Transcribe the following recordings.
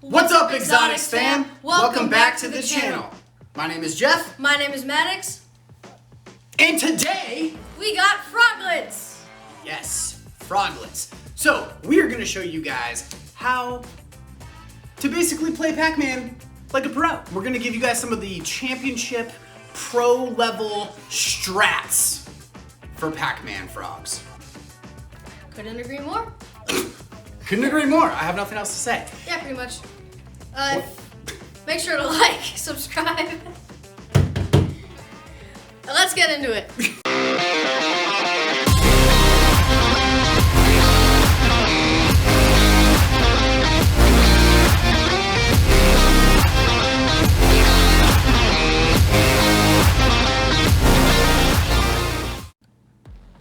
What's up, Exotics fam? Welcome back to the channel. My name is Jeff. My name is Maddox. And today, we got froglets. Yes, froglets. So, we are going to show you guys how to basically play Pac-Man like a pro. We're going to give you guys some of the championship pro level strats for Pac-Man frogs. Couldn't agree more. Couldn't agree more. I have nothing else to say. Yeah, pretty much. Make sure to like, subscribe. Let's get into it.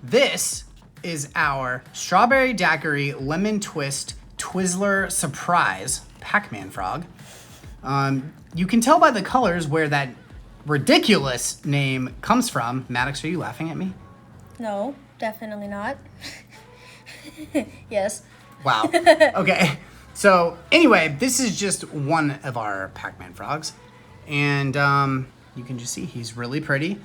This is our Strawberry Daiquiri Lemon Twist Twizzler Surprise Pac-Man frog. You can tell by the colors where that ridiculous name comes from. Maddox, are you laughing at me? No, definitely not. Yes. Wow. Okay. So anyway, this is just one of our Pac-Man frogs. And you can just see he's really pretty.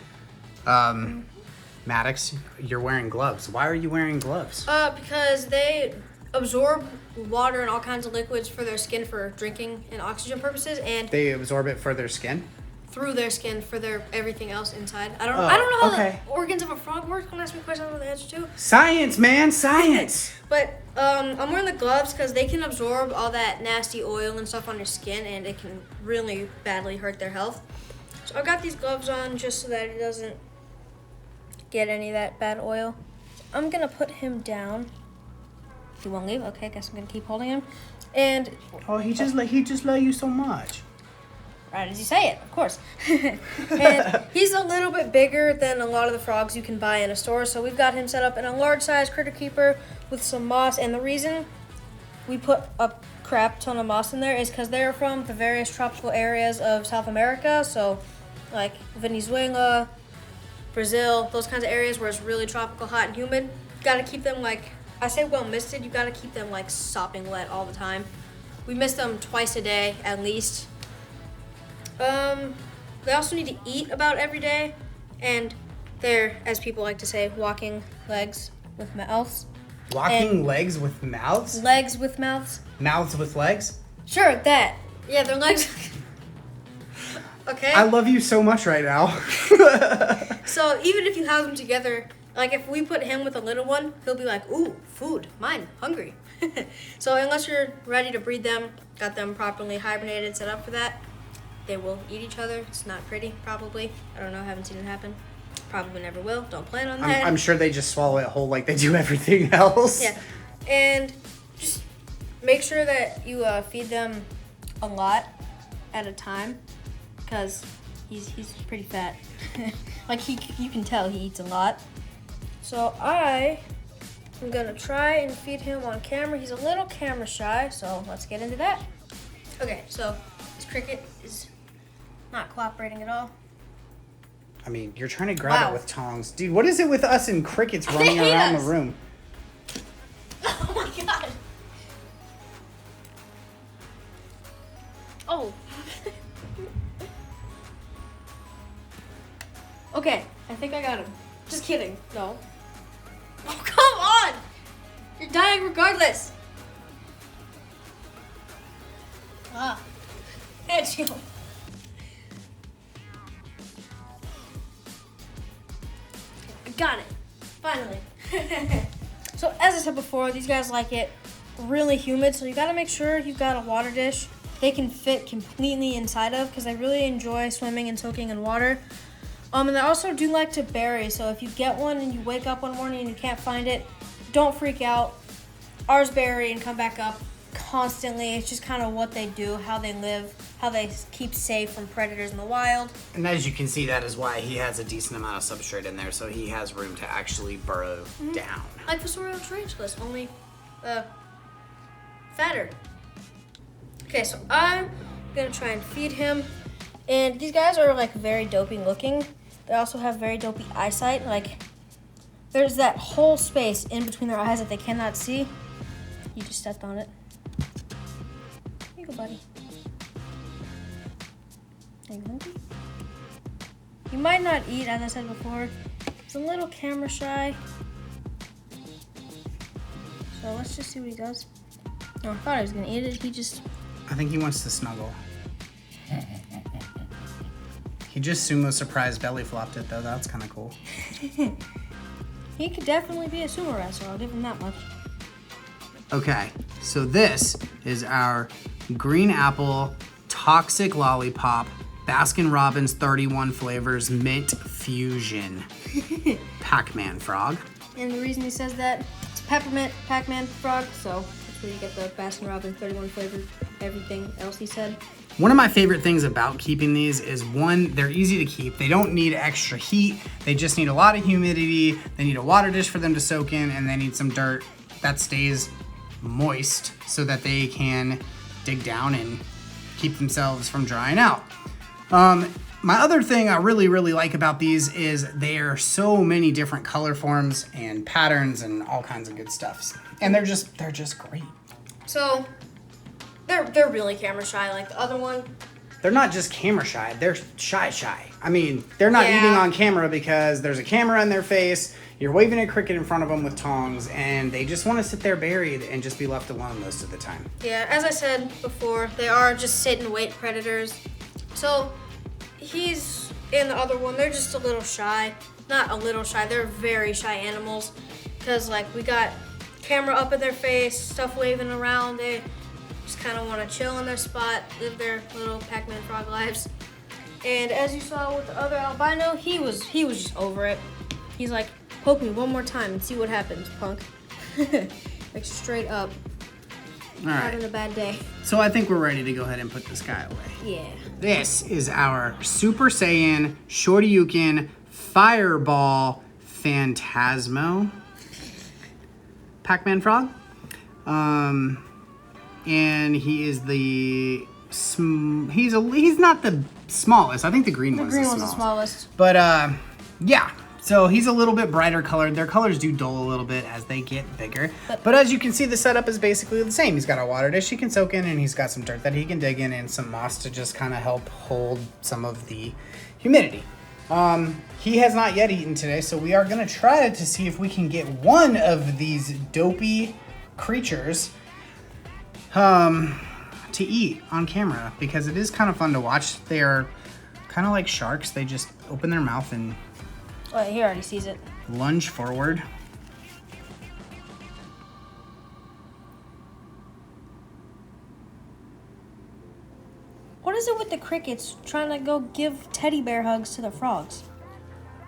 Maddox, you're wearing gloves. Why are you wearing gloves? Because they absorb water and all kinds of liquids for their skin for drinking and oxygen purposes, and They absorb it for their skin? through their skin for their everything else inside. I don't know how okay. the organs of a frog work. Don't ask me questions on the answer to. Science, man, science! But I'm wearing the gloves because they can absorb all that nasty oil and stuff on your skin, and it can really badly hurt their health. So I've got these gloves on just so that it doesn't get any of that bad oil. So I'm gonna put him down. He won't leave. Okay, I guess I'm gonna keep holding him. And Oh, he just love you so much. right as you say it, of course. And he's a little bit bigger than a lot of the frogs you can buy in a store, so we've got him set up in a large size critter keeper with some moss. And the reason we put a crap ton of moss in there is because they're from the various tropical areas of South America, so like Venezuela, Brazil, those kinds of areas where it's really tropical, hot, and humid. Gotta keep them I say well misted, you gotta keep them like sopping wet all the time. We mist them twice a day at least. They also need to eat about every day, and they're, as people like to say, walking legs with mouths. Walking legs with mouths? Legs with mouths. Mouths with legs? Sure, that. Yeah, their legs. Okay. I love you so much right now. So even if you house them together, like if we put him with a little one, he'll be like, ooh, food, mine, hungry. So unless you're ready to breed them, got them properly hibernated, set up for that, they will eat each other. It's not pretty, probably. I don't know, haven't seen it happen. Probably never will. Don't plan on that. I'm sure they just swallow it whole like they do everything else. Yeah. And just make sure that you feed them a lot at a time, because he's pretty fat. Like you can tell he eats a lot. So I'm gonna try and feed him on camera. He's a little camera shy, so let's get into that. Okay, so this cricket is not cooperating at all. I mean, you're trying to grab it with tongs. Dude, what is it with us and crickets running hate around us. the room? Oh my god. Oh. Okay, I think I got him. Just kidding. No. Oh, come on! You're dying regardless. Ah. That's you. I got it. Finally. So, as I said before, these guys like it really humid, so you gotta make sure you've got a water dish they can fit completely inside of, because they really enjoy swimming and soaking in water. And they also do like to bury, so if you get one and you wake up one morning and you can't find it, don't freak out. Ours bury and come back up constantly. It's just kind of what they do, how they live, how they keep safe from predators in the wild. And as you can see, that is why he has a decent amount of substrate in there, so he has room to actually burrow down. Like Fossorial tarantulas, only fatter. Okay, so I'm gonna try and feed him. And these guys are like very dopey looking. They also have very dopey eyesight. Like there's that whole space in between their eyes that they cannot see. You just stepped on it. Here you go, buddy. Are you hungry? You might not eat, as I said before. He's a little camera shy. So let's just see what he does. Oh, I thought I was gonna eat it. I think he wants to snuggle. He just sumo surprise belly flopped it though. That's kind of cool. He could definitely be a sumo wrestler. I'll give him that much. Okay, so this is our green apple toxic lollipop Baskin Robbins 31 flavors mint fusion Pac-Man frog. And the reason he says that, it's peppermint Pac-Man frog, so that's where you get the Baskin Robbins 31 flavor, everything else he said. One of my favorite things about keeping these is one, they're easy to keep. They don't need extra heat. They just need a lot of humidity. They need a water dish for them to soak in, and they need some dirt that stays moist so that they can dig down and keep themselves from drying out. My other thing I really like about these is there are so many different color forms and patterns and all kinds of good stuffs. And they're just great. So they're really camera shy like the other one. They're not just camera shy, they're shy. I mean, they're not eating on camera because there's a camera in their face, you're waving a cricket in front of them with tongs, and they just want to sit there buried and just be left alone most of the time. Yeah, as I said before, they are just sit and wait predators. So he's in the other one, they're just a little shy. Not a little shy, they're very shy animals. Because like we got camera up in their face, stuff waving around, they just kind of want to chill in their spot, live their little Pac-Man frog lives. And as you saw with the other albino, he was just over it. He's like, poke me one more time and see what happens, punk. Like straight up. All right. Having a bad day. So I think we're ready to go ahead and put this guy away. Yeah. This is our Super Saiyan Shoryuken Fireball Phantasmo Pac-Man frog. And he is the he's not the smallest. I think the green one's the smallest. But yeah. So he's a little bit brighter colored. Their colors do dull a little bit as they get bigger. But as you can see, the setup is basically the same. He's got a water dish he can soak in, and he's got some dirt that he can dig in, and some moss to just kind of help hold some of the humidity. He has not yet eaten today, so we are going to try to see if we can get one of these dopey creatures to eat on camera, because it is kind of fun to watch. They are kind of like sharks. They just open their mouth and Oh, he already sees it. lunge forward. What is it with the crickets trying to go give teddy bear hugs to the frogs?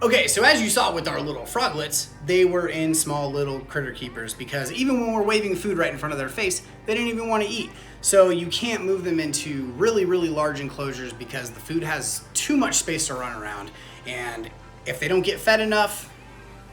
Okay, so as you saw with our little froglets, they were in small little critter keepers, because even when we're waving food right in front of their face, they didn't even want to eat. So you can't move them into really large enclosures because the food has too much space to run around. And if they don't get fed enough,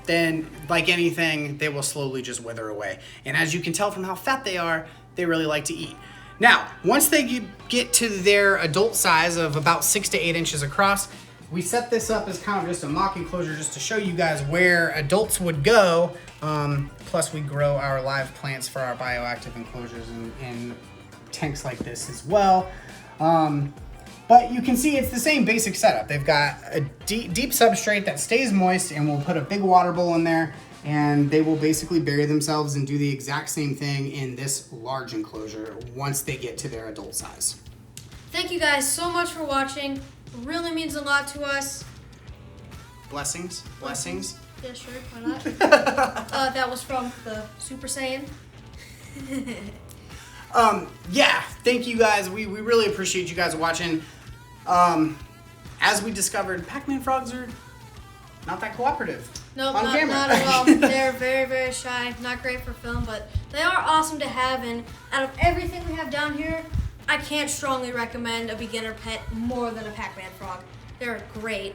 then like anything, they will slowly just wither away. And as you can tell from how fat they are, they really like to eat. Now, once they get to their adult size of about 6 to 8 inches across, we set this up as kind of just a mock enclosure just to show you guys where adults would go. Plus we grow our live plants for our bioactive enclosures in tanks like this as well. But you can see it's the same basic setup. They've got a deep substrate that stays moist, and we'll put a big water bowl in there, and they will basically bury themselves and do the exact same thing in this large enclosure once they get to their adult size. Thank you guys so much for watching. It really means a lot to us. Blessings. Yeah, sure, why not? That was from the Super Saiyan. Yeah, thank you guys. We really appreciate you guys watching. As we discovered, Pac-Man frogs are not that cooperative. Nope, on camera. not at all. They're very shy. Not great for film, but they are awesome to have. And out of everything we have down here, I can't strongly recommend a beginner pet more than a Pac-Man frog. They're great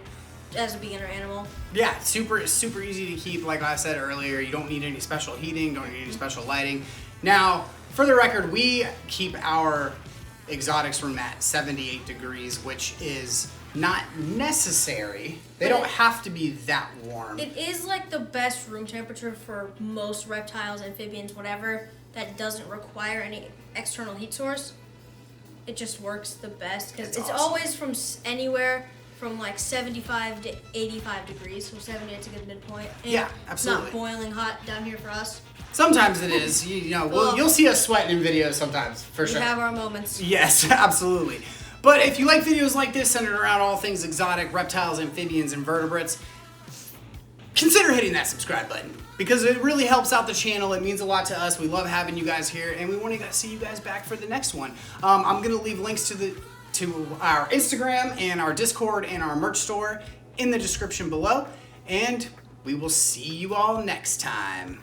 as a beginner animal. Yeah, super easy to keep. Like I said earlier, you don't need any special heating, don't need any special lighting. Now, for the record, we keep our exotics room at 78 degrees, which is not necessary. They don't have to be that warm. It is like the best room temperature for most reptiles, amphibians, whatever, that doesn't require any external heat source. it just works the best because it's awesome. always from anywhere from like 75 to 85 degrees. So 70 is a good midpoint. And Yeah, absolutely. It's not boiling hot down here for us. Sometimes it is. You know, well, you'll see us sweating in videos sometimes, for sure. We have our moments. Yes, absolutely. But if you like videos like this centered around all things exotic, reptiles, amphibians, and vertebrates, consider hitting that subscribe button because it really helps out the channel. It means a lot to us. We love having you guys here, and we want to see you guys back for the next one. I'm going to leave links to our Instagram and our Discord and our merch store in the description below, and we will see you all next time.